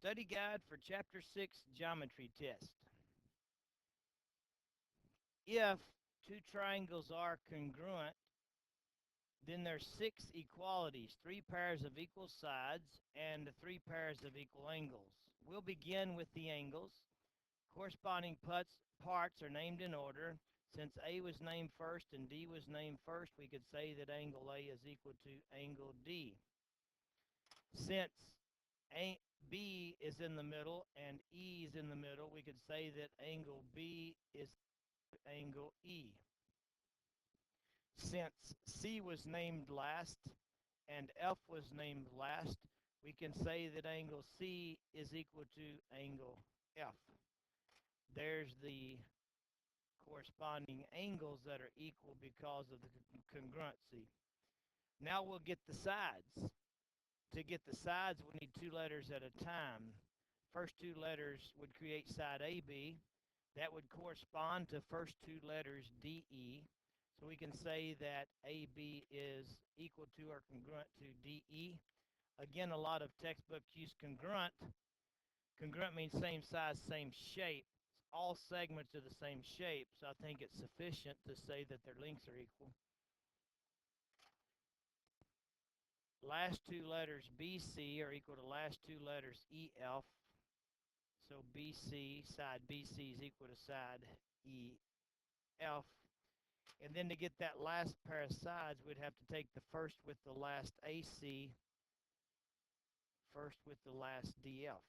Study guide for Chapter 6 Geometry Test. If two triangles are congruent, then there's 6 equalities, 3 pairs of equal sides and 3 pairs of equal angles. We'll begin with the angles. Corresponding parts are named in order. Since A was named first and D was named first, we could say that angle A is equal to angle D. Since B is in the middle and E is in the middle, we could say that angle B is angle E. Since C was named last and F was named last, we can say that angle C is equal to angle F. There's the corresponding angles that are equal because of the congruency. Now we'll get the sides. To get the sides, we need 2 letters at a time. First 2 letters would create side AB. That would correspond to first 2 letters DE. So we can say that AB is equal to or congruent to DE. Again, a lot of textbooks use congruent. Congruent means same size, same shape. All segments are the same shape, so I think it's sufficient to say that their lengths are equal. Last 2 letters BC are equal to last 2 letters EF. So BC, side BC is equal to side EF. And then to get that last pair of sides, we'd have to take the first with the last AC, first with the last DF.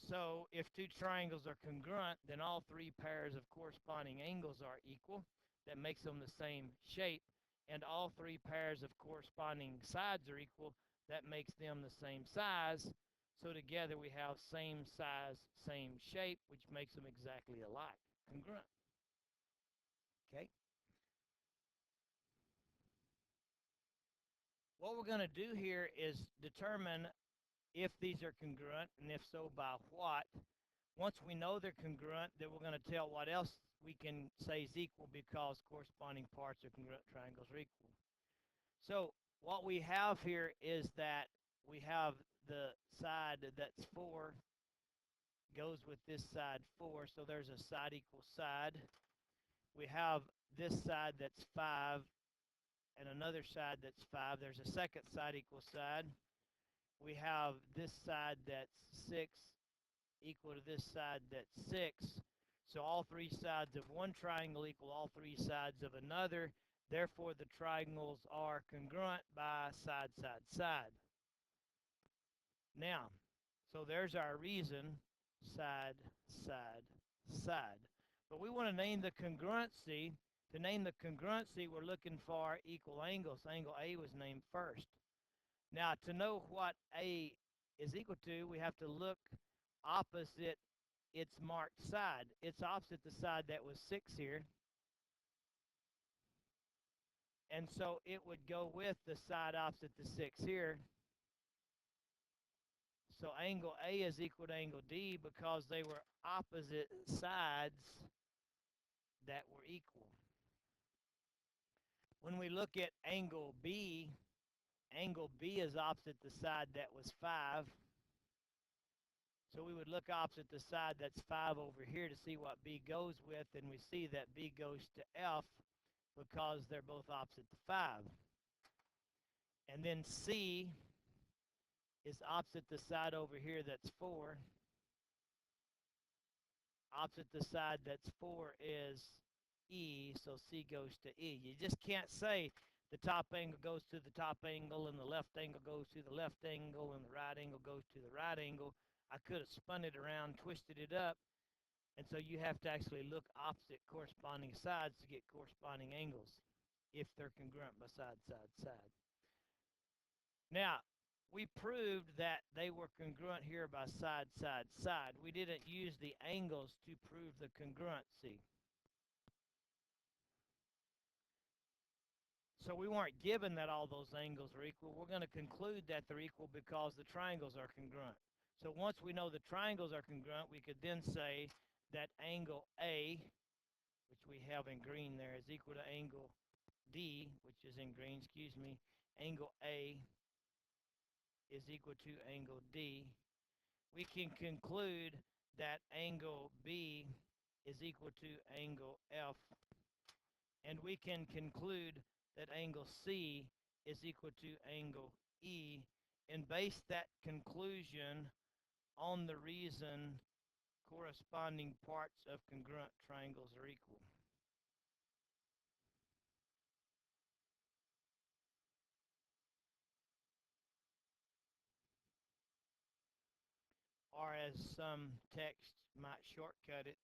So if 2 triangles are congruent, then all 3 pairs of corresponding angles are equal. That makes them the same shape. And all 3 pairs of corresponding sides are equal. That makes them the same size. So together we have same size, same shape, which makes them exactly alike, congruent. Okay. What we're going to do here is determine if these are congruent, and if so, by what. Once we know they're congruent, then we're going to tell what else we can say is equal because corresponding parts of congruent triangles are equal. So what we have here is that we have the side that's 4 goes with this side 4, so there's a side equal side. We have this side that's 5 and another side that's 5. There's a second side equal side. We have this side that's 6 equal to this side that's 6. So all 3 sides of one triangle equal all 3 sides of another. Therefore, the triangles are congruent by side, side, side. Now, so there's our reason, side, side, side. But we want to name the congruency. To name the congruency, we're looking for equal angles. Angle A was named first. Now, to know what A is equal to, we have to look opposite its marked side. It's opposite the side that was 6 here. And so it would go with the side opposite the 6 here. So angle A is equal to angle D because they were opposite sides that were equal. When we look at angle B is opposite the side that was 5. So we would look opposite the side that's 5 over here to see what B goes with, and we see that B goes to F because they're both opposite the 5. And then C is opposite the side over here that's 4. Opposite the side that's 4 is E, so C goes to E. You just can't say the top angle goes to the top angle and the left angle goes to the left angle and the right angle goes to the right angle. I could have spun it around, twisted it up, and so you have to actually look opposite corresponding sides to get corresponding angles if they're congruent by side, side, side. Now, we proved that they were congruent here by side, side, side. We didn't use the angles to prove the congruency. So we weren't given that all those angles are equal. We're going to conclude that they're equal because the triangles are congruent. So once we know the triangles are congruent, we could then say that angle A, which we have in green there, is equal to angle D, which is in green, angle A is equal to angle D. we can conclude that angle B is equal to angle F, and we can conclude that angle C is equal to angle E, and base that conclusion on the reason corresponding parts of congruent triangles are equal. Or as some texts might shortcut it,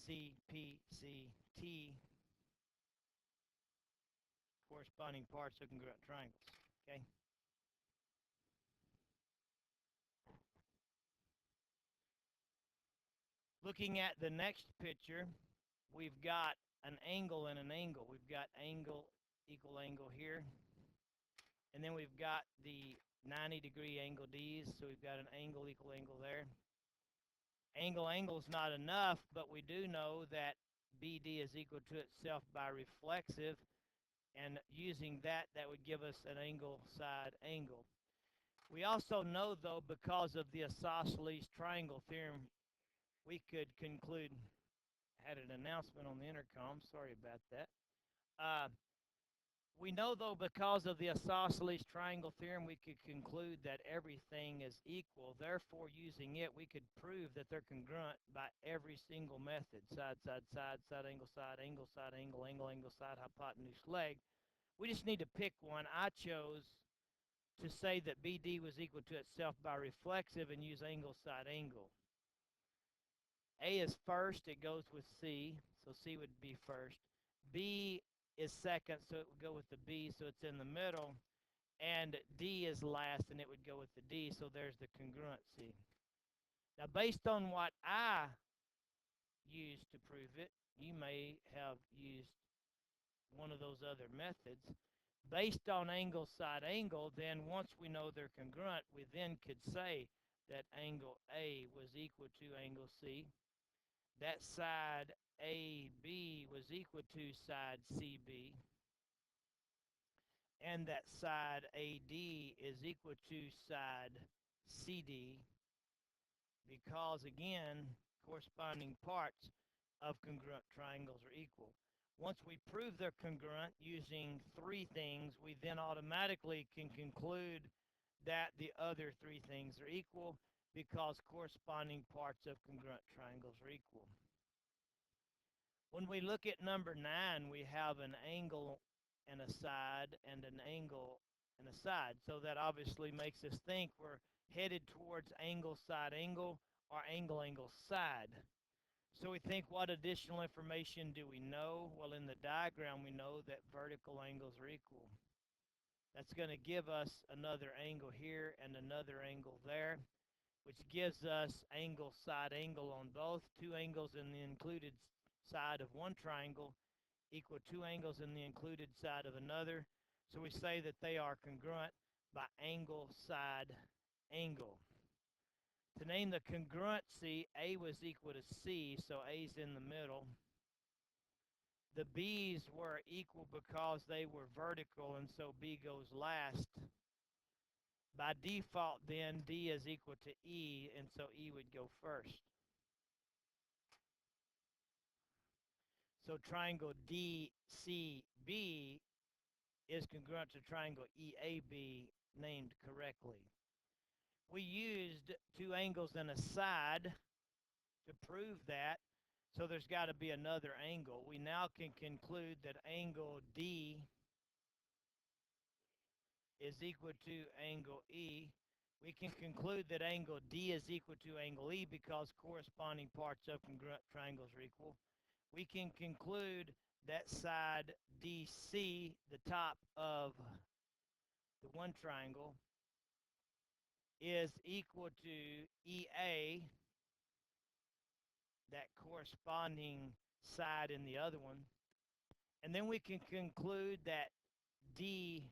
CPCT, corresponding parts of congruent triangles. Okay. Looking at the next picture, we've got an angle and an angle. We've got angle equal angle here, and then we've got the 90-degree angle D's, so we've got an angle equal angle there. Angle is not enough, but we do know that BD is equal to itself by reflexive, and using that, that would give us an angle side angle. We also know, though, because of the isosceles triangle theorem, we could conclude, had an announcement on the intercom, sorry about that. We know, though, because of the isosceles triangle theorem, we could conclude that everything is equal. Therefore, using it, we could prove that they're congruent by every single method. Side, side, side, side, angle, angle, angle, side, hypotenuse, leg. We just need to pick one. I chose to say that BD was equal to itself by reflexive and use angle, side, angle. A is first, it goes with C, so C would be first. B is second, so it would go with the B, so it's in the middle. And D is last, and it would go with the D, so there's the congruency. Now, based on what I used to prove it, you may have used one of those other methods. Based on angle, side, angle, then once we know they're congruent, we then could say that angle A was equal to angle C. That side AB was equal to side CB, and that side AD is equal to side CD, because, again, corresponding parts of congruent triangles are equal. Once we prove they're congruent using three things, we then automatically can conclude that the other three things are equal, because corresponding parts of congruent triangles are equal. When we look at number 9, we have an angle and a side and an angle and a side. So that obviously makes us think we're headed towards angle, side, angle, or angle, angle, side. So we think, what additional information do we know? Well, in the diagram, we know that vertical angles are equal. That's going to give us another angle here and another angle there, which gives us angle, side, angle on both. Two angles in the included side of one triangle equal two angles in the included side of another. So we say that they are congruent by angle, side, angle. To name the congruency, A was equal to C, so A's in the middle. The B's were equal because they were vertical, and so B goes last. By default, then, D is equal to E, and so E would go first. So triangle DCB is congruent to triangle EAB, named correctly. We used two angles and a side to prove that, so there's got to be another angle. We now can conclude that angle D is equal to angle E. We can conclude that angle D is equal to angle E because corresponding parts of congruent triangles are equal. We can conclude that side DC, the top of the one triangle, is equal to EA, that corresponding side in the other one. And then we can conclude that DB,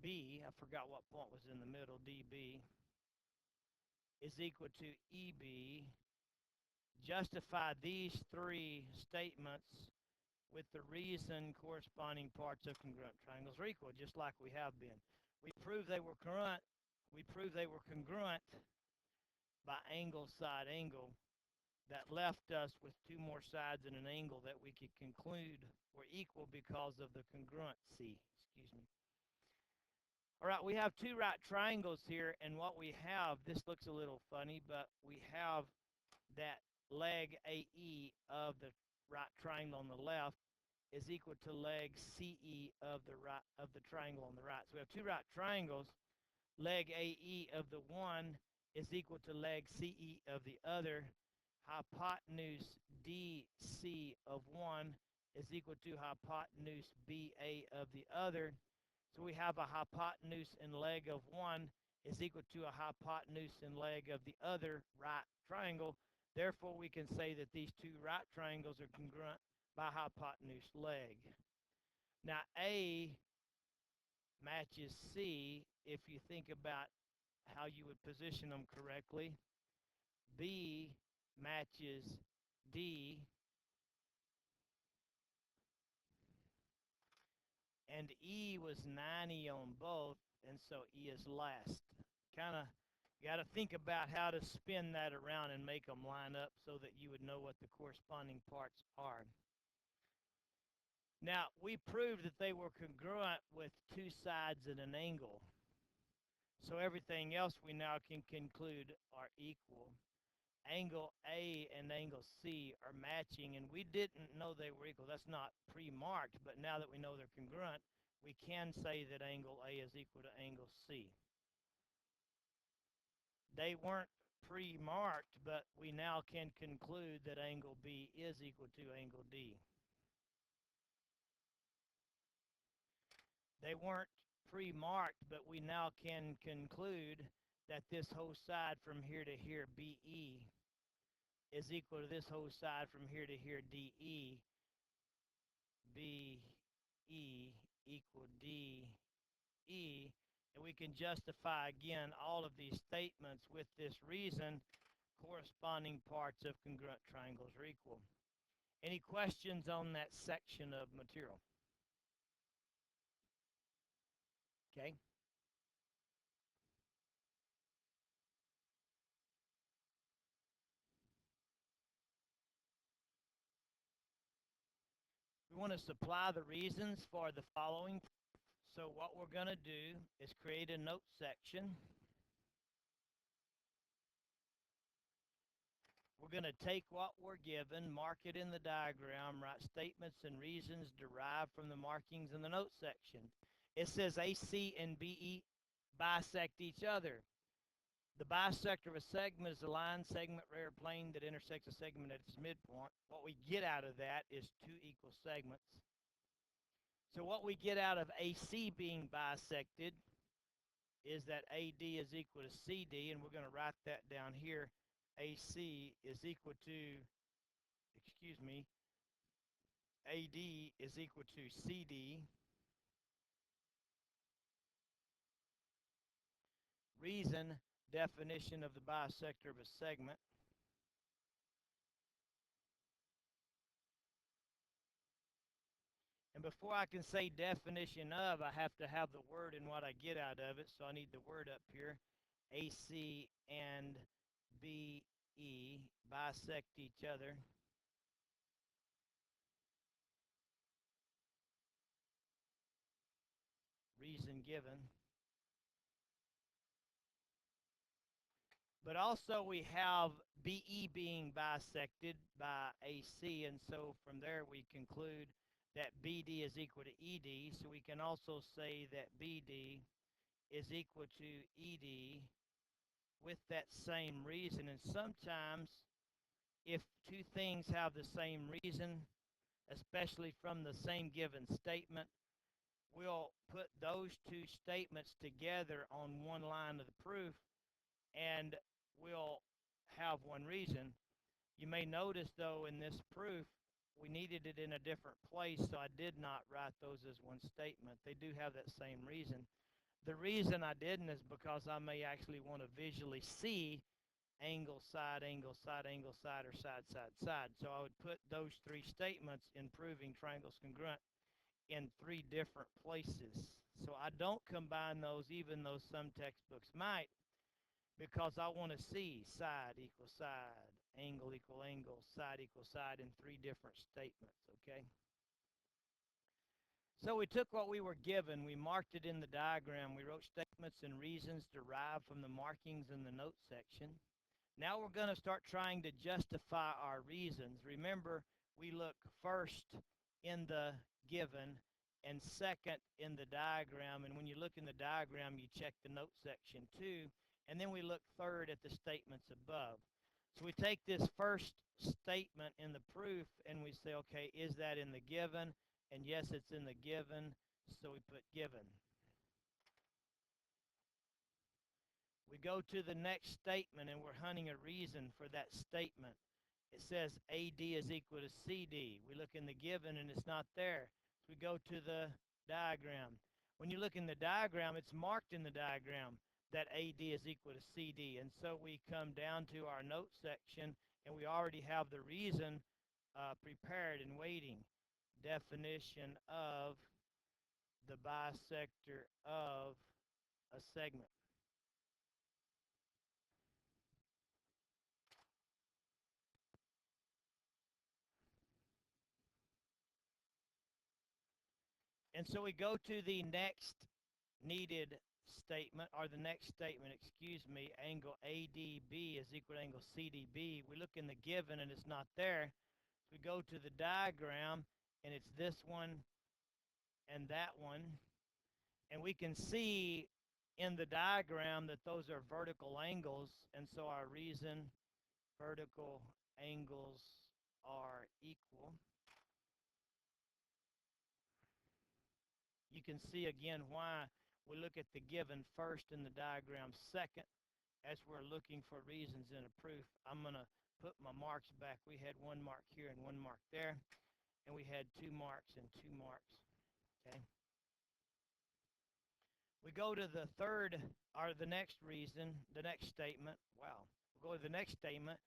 I forgot what point was in the middle, DB, is equal to EB. Justify these three statements with the reason corresponding parts of congruent triangles are equal, just like we have been. We proved they were congruent. We proved they were congruent by angle, side, angle. That left us with two more sides and an angle that we could conclude were equal because of the congruency. Excuse me. All right, we have two right triangles here, and what we have, this looks a little funny, but we have that leg AE of the right triangle on the left is equal to leg CE of the triangle on the right. So we have two right triangles. Leg AE of the one is equal to leg CE of the other. Hypotenuse DC of one is equal to hypotenuse BA of the other. So we have a hypotenuse and leg of one is equal to a hypotenuse and leg of the other right triangle. Therefore, we can say that these two right triangles are congruent by hypotenuse leg. Now, A matches C if you think about how you would position them correctly. B matches D. And E was 90 on both, and so E is last. Kind of got to think about how to spin that around and make them line up so that you would know what the corresponding parts are. Now, we proved that they were congruent with two sides and an angle. So everything else we now can conclude are equal. Angle A and angle C are matching, and we didn't know they were equal. That's not pre-marked, but now that we know they're congruent, we can say that angle A is equal to angle C. They weren't pre-marked, but we now can conclude that angle B is equal to angle D. They weren't pre-marked, but we now can conclude that this whole side from here to here, BE, is equal to this whole side from here to here, DE. BE equal DE. And we can justify again all of these statements with this reason corresponding parts of congruent triangles are equal. Any questions on that section of material? Okay. We want to supply the reasons for the following. So what we're going to do is create a note section. We're going to take what we're given, mark it in the diagram, write statements and reasons derived from the markings in the note section. It says AC and BE bisect each other. The bisector of a segment is a line, segment, rear plane that intersects a segment at its midpoint. What we get out of that is two equal segments. So what we get out of AC being bisected is that AD is equal to CD, and we're going to write that down here. AC is equal to, AD is equal to CD. Reason, definition of the bisector of a segment. And before I can say definition of, I have to have the word and what I get out of it. So I need the word up here. AC and BE bisect each other. Reason given. But also we have BE being bisected by AC, and so from there we conclude that BD is equal to ED, so we can also say that BD is equal to ED with that same reason. And sometimes if two things have the same reason, especially from the same given statement, we'll put those two statements together on one line of the proof, and we'll have one reason. You may notice, though, in this proof, we needed it in a different place, so I did not write those as one statement. They do have that same reason. The reason I didn't is because I may actually want to visually see angle, side, angle, side, angle, side, or side, side, side. So I would put those three statements in proving triangles congruent in three different places. So I don't combine those, even though some textbooks might, because I want to see side equal side, angle equal angle, side equal side in three different statements, okay? So we took what we were given, we marked it in the diagram, we wrote statements and reasons derived from the markings in the notes section. Now we're going to start trying to justify our reasons. Remember, we look first in the given and second in the diagram. And when you look in the diagram, you check the note section too. And then we look third at the statements above. So we take this first statement in the proof and we say, okay, is that in the given? And yes, it's in the given, so we put given. We go to the next statement and we're hunting a reason for that statement. It says AD is equal to CD. We look in the given and it's not there. So we go to the diagram. When you look in the diagram, it's marked in the diagram that AD is equal to CD. And so we come down to our note section and we already have the reason prepared and waiting. Definition of the bisector of a segment. And so we go to the next needed statement, or the next statement, excuse me, angle ADB is equal to angle CDB. We look in the given and it's not there. So we go to the diagram and it's this one and that one. And we can see in the diagram that those are vertical angles. And so our reason, vertical angles are equal. You can see again why we look at the given first and the diagram second as we're looking for reasons in a proof. I'm going to put my marks back. We had one mark here and one mark there, and we had 2 marks and 2 marks. Okay. We go to the third, or the next reason, the next statement. Wow. We'll go to the next statement.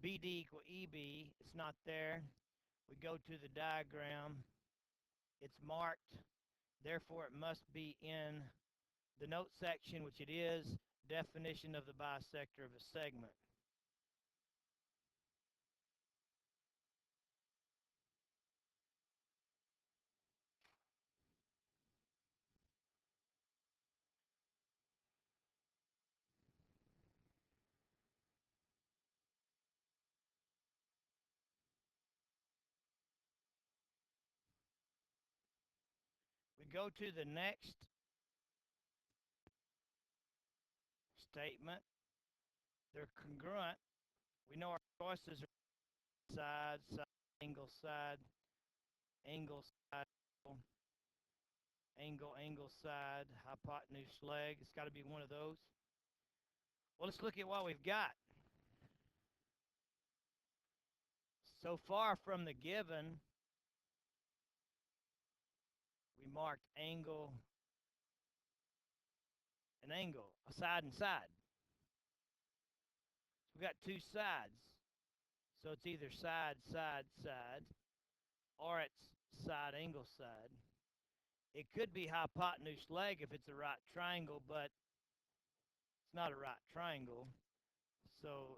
BD equal EB. It's not there. We go to the diagram. It's marked. Therefore, it must be in the note section, which it is. Definition of the bisector of a segment. We go to the next statement. They're congruent. We know our choices are side, side, angle, side, angle, side, angle, angle, side, hypotenuse, leg. It's got to be one of those. Well, let's look at what we've got. So far from the given, we marked angle and angle, a side and side. So we've got 2 sides. So it's either side, side, side, or it's side, angle, side. It could be hypotenuse, leg if it's a right triangle, but it's not a right triangle. So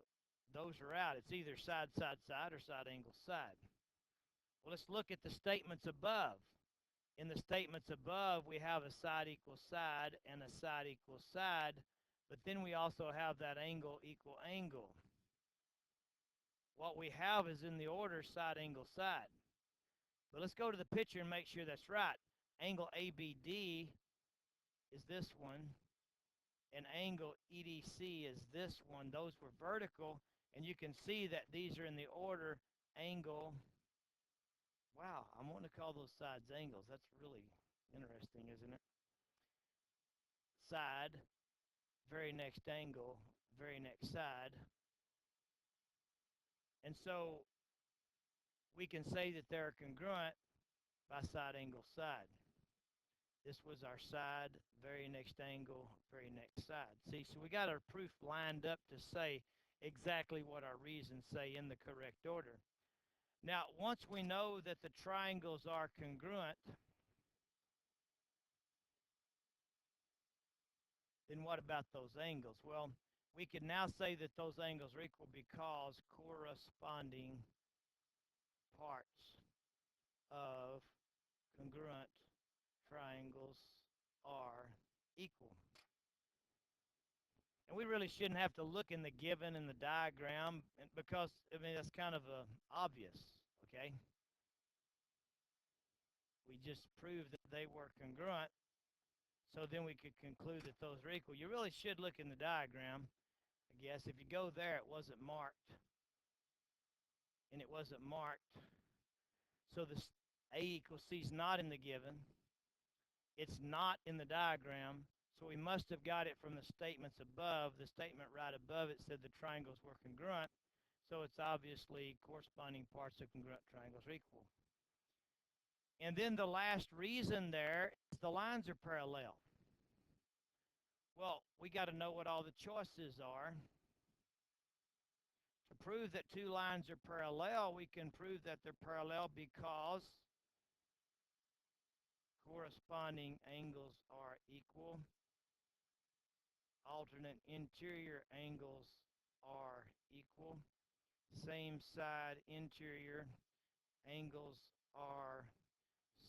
those are out. It's either side, side, side, or side, angle, side. Well, let's look at the statements above. In the statements above, we have a side equals side and a side equals side, but then we also have that angle equal angle. What we have is in the order side, angle, side. But let's go to the picture and make sure that's right. Angle ABD is this one, and angle EDC is this one. Those were vertical, and you can see that these are in the order angle. Wow, I'm wanting to call those sides angles. That's really interesting, isn't it? Side, very next angle, very next side. And so we can say that they're congruent by side, angle, side. This was our side, very next angle, very next side. See, so we got our proof lined up to say exactly what our reasons say in the correct order. Now, once we know that the triangles are congruent, then what about those angles? Well, we can now say that those angles are equal because corresponding parts of congruent triangles are equal. And we really shouldn't have to look in the given in the diagram because, I mean, that's kind of obvious, okay? We just proved that they were congruent, so then we could conclude that those are equal. You really should look in the diagram, I guess. If you go there, it wasn't marked, and it wasn't marked. So this A equals C is not in the given. It's not in the diagram, so we must have got it from the statements above. The statement right above it said the triangles were congruent, so it's obviously corresponding parts of congruent triangles are equal. And then the last reason there is the lines are parallel. Well, we got to know what all the choices are. To prove that two lines are parallel, we can prove that they're parallel because corresponding angles are equal. Alternate interior angles are equal. Same side interior angles are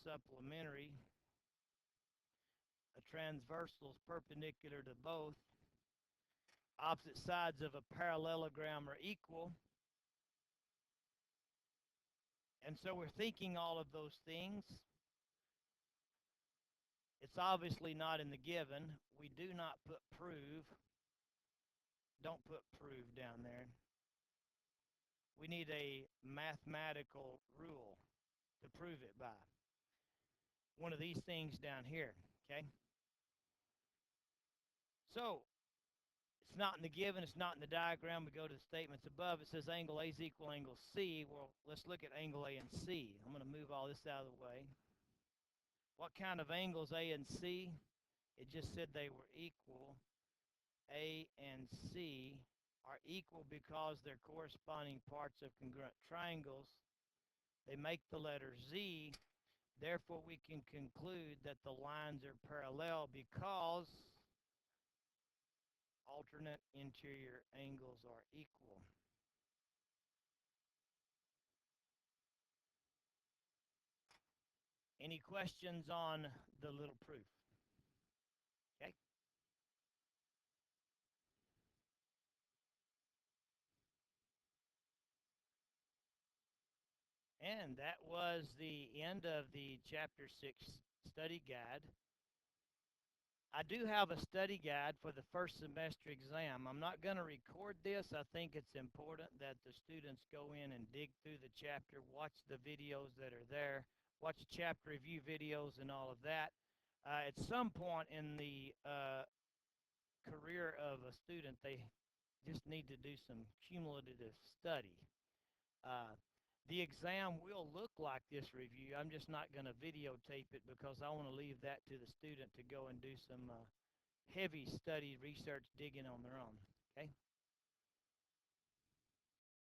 supplementary. A transversal is perpendicular to both. Opposite sides of a parallelogram are equal. And so we're thinking all of those things. It's obviously not in the given. We do not put prove. Don't put prove down there. We need a mathematical rule to prove it by. One of these things down here, okay? So, it's not in the given, it's not in the diagram. We go to the statements above. It says angle A is equal angle C. Well, let's look at angle A and C. I'm going to move all this out of the way. What kind of angles A and C? It just said they were equal. A and C are equal because they're corresponding parts of congruent triangles. They make the letter Z. Therefore, we can conclude that the lines are parallel because alternate interior angles are equal. Any questions on the little proof? Okay. And that was the end of the Chapter 6 study guide. I do have a study guide for the first semester exam. I'm not going to record this. I think it's important that the students go in and dig through the chapter, watch the videos that are there, watch chapter review videos and all of that. At some point in the career of a student, they just need to do some cumulative study. The exam will look like this review. I'm just not going to videotape it because I want to leave that to the student to go and do some heavy study, research, digging on their own. Okay?